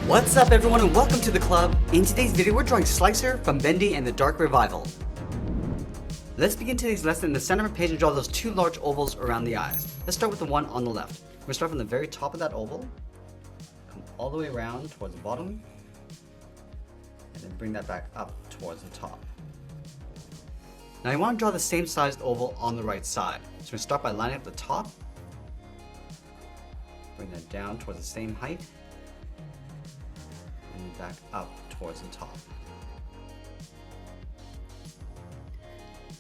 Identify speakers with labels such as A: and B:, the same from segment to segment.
A: What's up everyone and welcome to the club. In today's video we're drawing Slicer from Bendy and the Dark Revival. Let's begin today's lesson in the center of the page and draw those two large ovals around the eyes. Let's start with the one on the left. We're going to start from the very top of that oval, come all the way around towards the bottom, and then bring that back up towards the top. Now you want to draw the same sized oval on the right side. So we're going to start by lining up the top, bring that down towards the same height, and back up towards the top.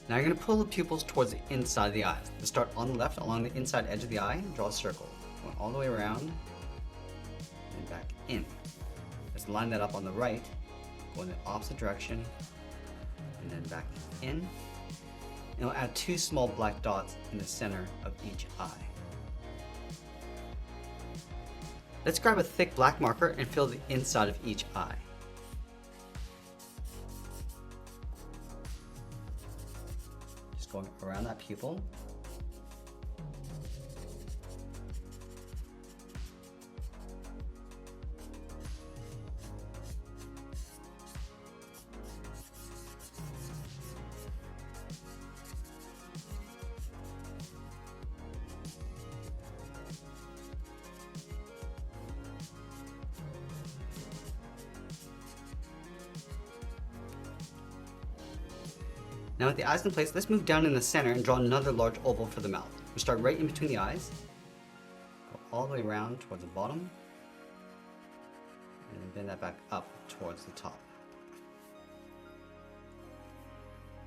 A: Now you're going to pull the pupils towards the inside of the eyes. Let's start on the left along the inside edge of the eye and draw a circle. Going all the way around and back in. Let's line that up on the right, go in the opposite direction and then back in. And we'll add two small black dots in the center of each eye. Let's grab a thick black marker and fill the inside of each eye. Just going around that pupil. Now with the eyes in place, let's move down in the center and draw another large oval for the mouth. We'll start right in between the eyes, go all the way around towards the bottom, and then bend that back up towards the top.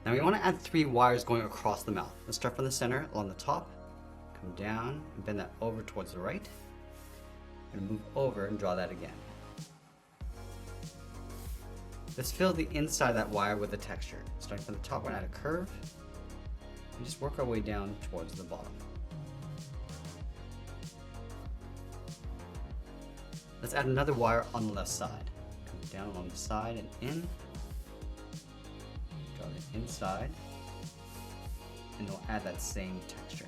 A: Now we want to add 3 wires going across the mouth. Let's start from the center along the top, come down and bend that over towards the right, and move over and draw that again. Let's fill the inside of that wire with the texture. Starting from the top, we're going to add a curve and just work our way down towards the bottom. Let's add another wire on the left side. Come down along the side and in. Draw the inside and we'll add that same texture.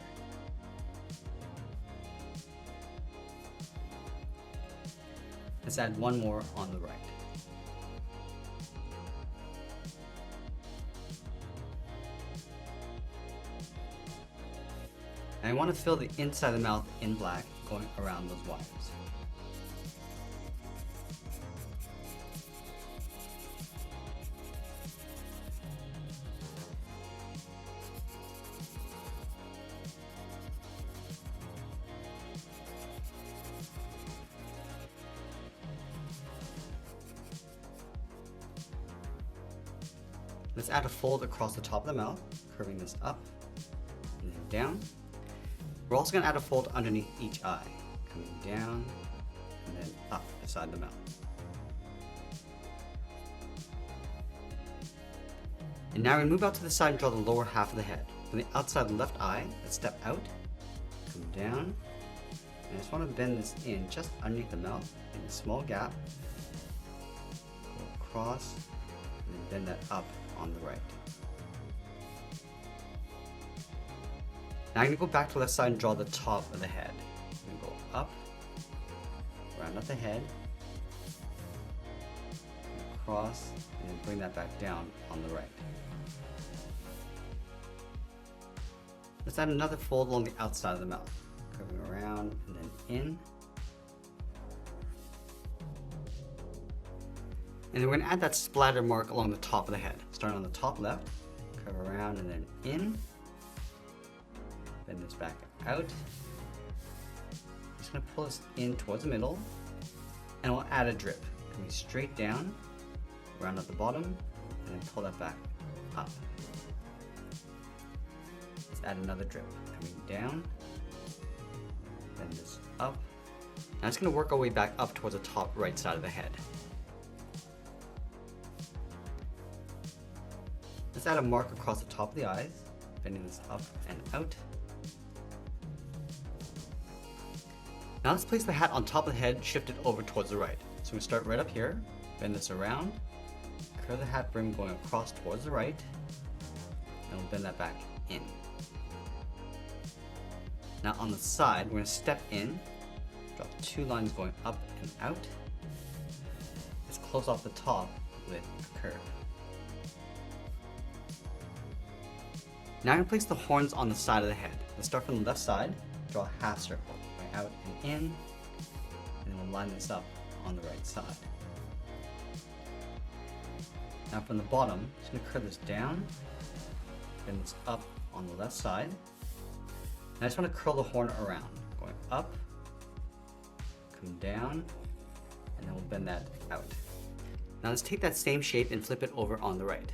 A: Let's add one more on the right. And I want to fill the inside of the mouth in black, going around those wires. Let's add a fold across the top of the mouth, curving this up and then down. We're also going to add a fold underneath each eye, coming down and then up beside the mouth. And now we're going to move out to the side and draw the lower half of the head. From the outside of the left eye, let's step out, come down, and I just want to bend this in just underneath the mouth, in a small gap, go across, and then bend that up on the right. Now I'm going to go back to the left side and draw the top of the head. I'm going to go up, round up the head, across, and then bring that back down on the right. Let's add another fold along the outside of the mouth, curving around and then in. And then we're going to add that splatter mark along the top of the head. Starting on the top left, curve around and then in. Bend this back out. Just going to pull this in towards the middle, and we'll add a drip. Coming straight down, round at the bottom, and then pull that back up. Let's add another drip. Coming down, bend this up. Now it's going to work our way back up towards the top right side of the head. Let's add a mark across the top of the eyes, bending this up and out. Now let's place the hat on top of the head, shifted over towards the right. So we start right up here, bend this around, curve the hat brim going across towards the right, and we'll bend that back in. Now on the side, we're going to step in, drop 2 lines going up and out, close off the top with a curve. Now I'm going to place the horns on the side of the head. Let's start from the left side, draw a half circle, going out and in, and then we'll line this up on the right side. Now from the bottom, I'm just going to curve this down, bend this up on the left side. And I just want to curl the horn around, going up, come down, and then we'll bend that out. Now let's take that same shape and flip it over on the right.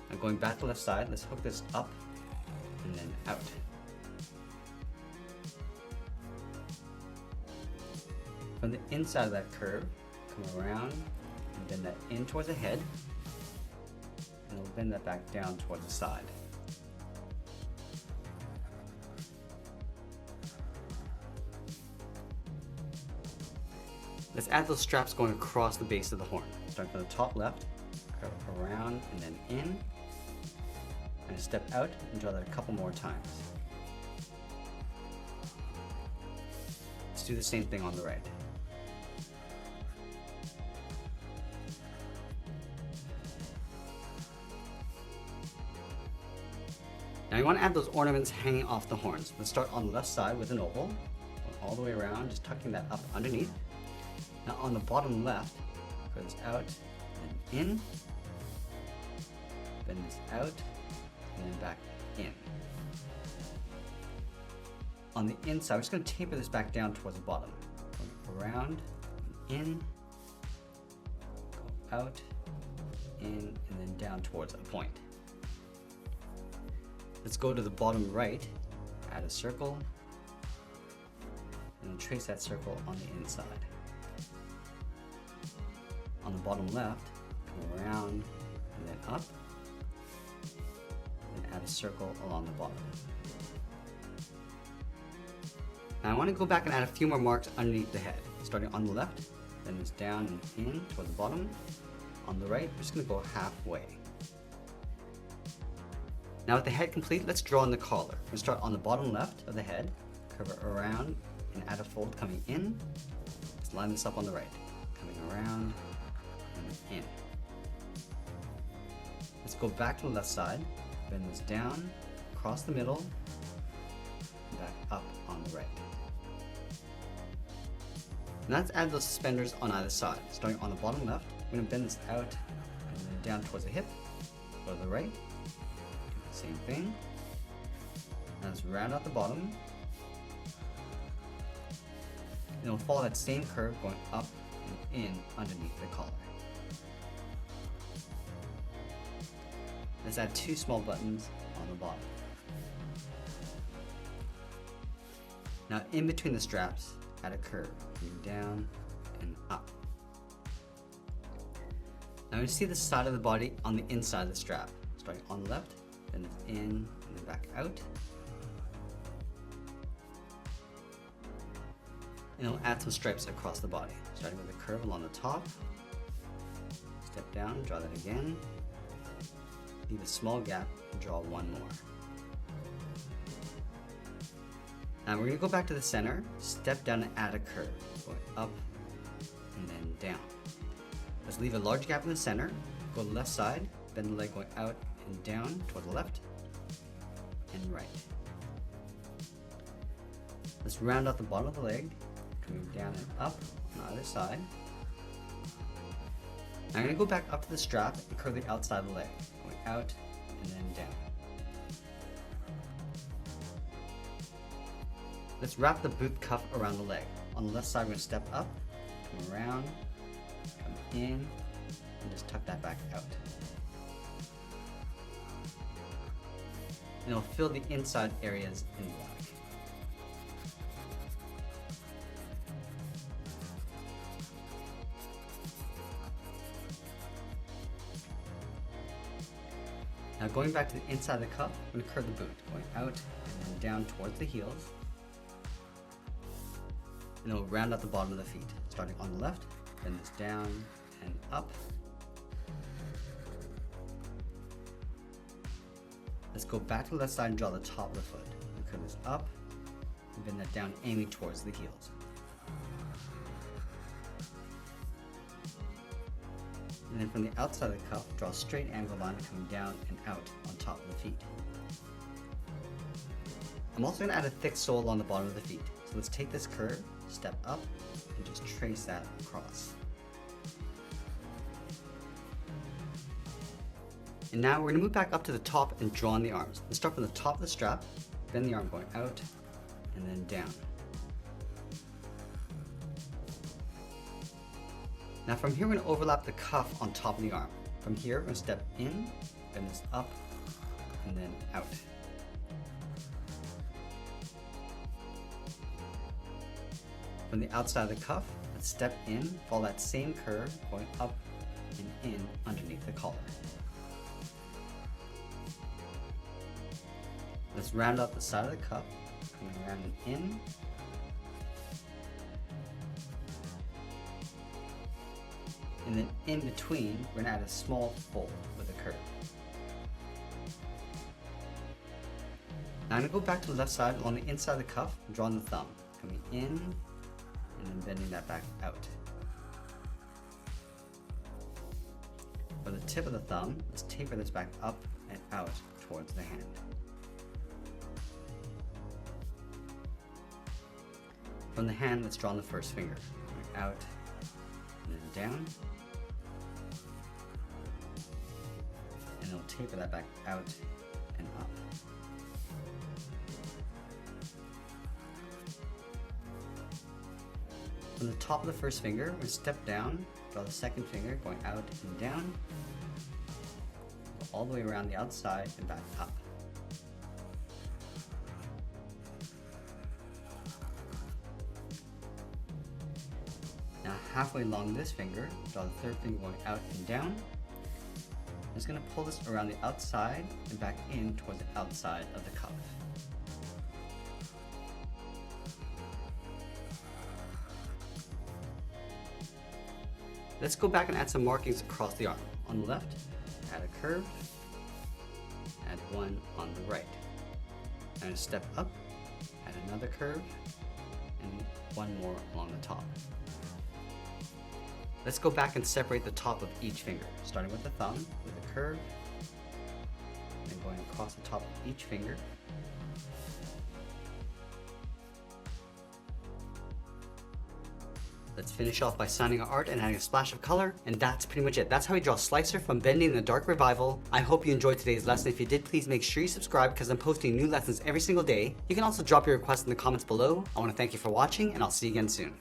A: Now going back to the left side, let's hook this up and then out. From the inside of that curve, come around and bend that in towards the head, and we'll bend that back down towards the side. Let's add those straps going across the base of the horn. Starting from the top left, curve around and then in, and step out and draw that a couple more times. Let's do the same thing on the right. Now you want to add those ornaments hanging off the horns. Let's start on the left side with an oval, going all the way around, just tucking that up underneath. Now on the bottom left, curve this out and in, bend this out, and then back in. On the inside, we're just going to taper this back down towards the bottom. Going around, in, go out, in, and then down towards a point. Let's go to the bottom right, add a circle, and then trace that circle on the inside. On the bottom left, come around and then up, and add a circle along the bottom. Now I want to go back and add a few more marks underneath the head. Starting on the left, then this down and in toward the bottom. On the right, we're just going to go halfway. Now with the head complete, let's draw in the collar. We're going to start on the bottom left of the head, curve it around, and add a fold coming in. Let's line this up on the right, coming around and in. Let's go back to the left side, bend this down, across the middle, and back up on the right. Now let's add those suspenders on either side. Starting on the bottom left, we're going to bend this out and then down towards the hip, go to the right. Same thing. Now let's round out the bottom. And it'll follow that same curve going up and in underneath the collar. Let's add two small buttons on the bottom. Now in between the straps, add a curve, coming down and up. Now you see the side of the body on the inside of the strap. Starting on the left, then it's in and then back out. And it'll add some stripes across the body, starting with a curve along the top. Step down, draw that again. Leave a small gap and draw one more. Now we're going to go back to the center, step down and add a curve, going up and then down. Let's leave a large gap in the center, go to the left side, bend the leg going out and down toward the left and right. Let's round out the bottom of the leg, coming down and up on either side. Now I'm going to go back up to the strap and curve the outside of the leg, going out and then down. Let's wrap the boot cuff around the leg. On the left side, we're going to step up, come around, come in, and just tuck that back out. And it'll fill the inside areas in black. Now going back to the inside of the cuff, I'm going to curve the boot, going out and then down towards the heels. And it'll round out the bottom of the feet, starting on the left, bend this down and up. go back to the left side and draw the top of the foot. And curve this up and bend that down, aiming towards the heels. And then from the outside of the cuff, draw a straight angle line coming down and out on top of the feet. I'm also going to add a thick sole along the bottom of the feet. So let's take this curve, step up, and just trace that across. And now we're going to move back up to the top and draw on the arms. Let's start from the top of the strap, bend the arm going out, and then down. Now from here, we're going to overlap the cuff on top of the arm. From here, we're going to step in, bend this up, and then out. From the outside of the cuff, let's step in, follow that same curve, going up and in underneath the collar. Let's round out the side of the cuff, coming around and in. And then in between, we're gonna add a small fold with a curve. Now I'm gonna go back to the left side along the inside of the cuff, drawing the thumb, coming in, and then bending that back out. For the tip of the thumb, let's taper this back up and out towards the hand. From the hand, let's draw on the first finger, going out and then down. And it'll taper that back out and up. From the top of the first finger, we step down, draw the second finger going out and down, go all the way around the outside and back up. Now halfway along this finger, draw the third finger going out and down. I'm just going to pull this around the outside and back in towards the outside of the cuff. Let's go back and add some markings across the arm. On the left, add a curve, add one on the right. And step up, add another curve, and one more along the top. Let's go back and separate the top of each finger, starting with the thumb with a curve, and going across the top of each finger. Let's finish off by signing our art and adding a splash of color, and that's pretty much it. That's how we draw Slicer from Bendy and the Dark Revival. I hope you enjoyed today's lesson. If you did, please make sure you subscribe because I'm posting new lessons every single day. You can also drop your requests in the comments below. I want to thank you for watching, and I'll see you again soon.